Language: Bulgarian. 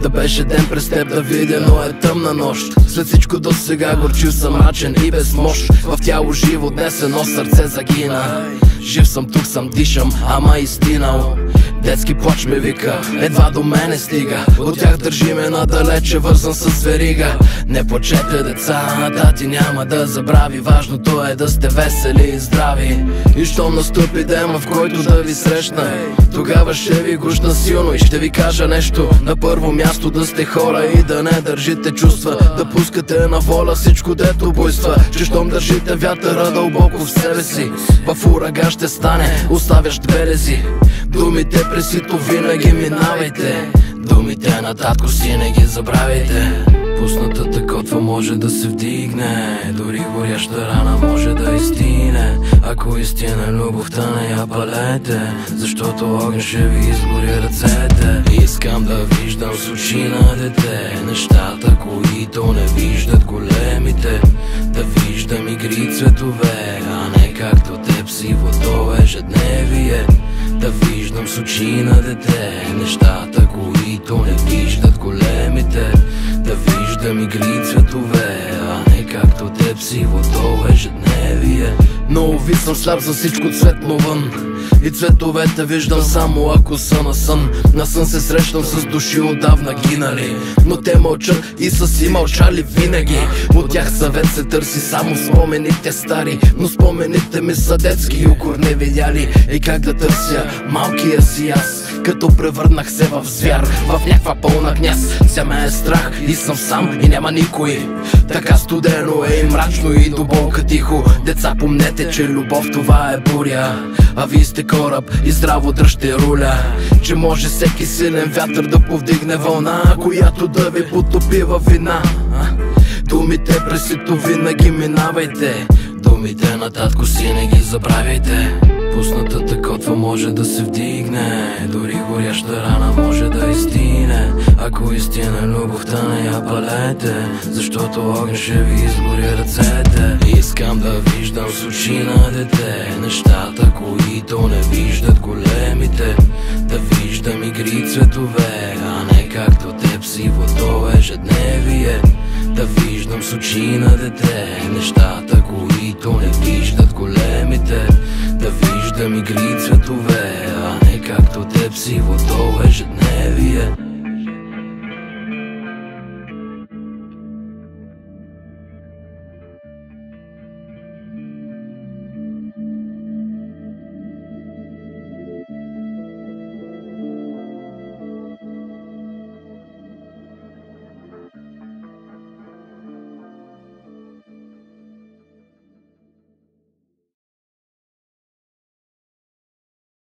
Да беше ден през теб да видя, но е тъмна нощ. След всичко до сега горчив съм, мрачен и без мощ. В тяло живо днес едно сърце загина. Жив съм, тук съм, дишам, ама изстинал. Детски плач ме вика, едва до мене стига. От тях държи ме надалече, вързан с верига. Не плачете, деца, тати няма да забрави. Важното е да сте весели и здрави. И щом настъпи ден, в който да ви срещна, тогава ще ви гушна силно и ще ви кажа нещо. На първо място да сте хора и да не държите чувства, да пускате на воля всичко дето буйства. Че щом държите вятъра дълбоко в себе си, в ураган ще стане оставящ белези. Думите при сито винаги минавайте, думите на татко си не ги забравяйте. Пуснатата котва може да се вдигне, дори горяща рана може да изтине. Ако истина любовта не я палете, защото огън ще ви изгори ръцете. Искам да виждам с очи на дете нещата, които не виждат големите. Да виждам игри цветове, а не както теб сивото ежедневие. Да виждам с очи на дете нещата, които не виждат големите. Да виждам игри цветове, а не както теб сивото ежедневие. Но уви съм сляп за всичко цветно вън, и цветовете виждам само ако са на сън. На сън се срещам с души отдавна гинали, но те мълчат и са си мълчали винаги. От тях съвет се търси само спомените стари, но спомените ми са детски, укор не видяли. И как да търся малкия си аз, като превърнах се в звяр, в някаква пълна княз. Ся ме е страх и съм сам и няма никой. Така студено е и мрачно и до болка тихо. Деца, помнете, че любов това е буря, а вие сте кораб и здраво дръжте руля. Че може всеки силен вятър да повдигне вълна, която да ви потопи във вина. Думите през сито винаги минавайте, думите на татко си не ги забравяйте. Пуснатата котва може да се вдигне, дори горяща рана може да изтине. Ако истина любовта не я палете, защото огън ще ви изгори ръцете. Искам да виждам с очи на дете нещата, които не виждат големите. Да виждам игри цветове, а не както теб сивото ежедневие. Да виждам с очи на дете нещата, които не виждат големите. Да виждам игри цветове, а не както теб сивото ежедневие.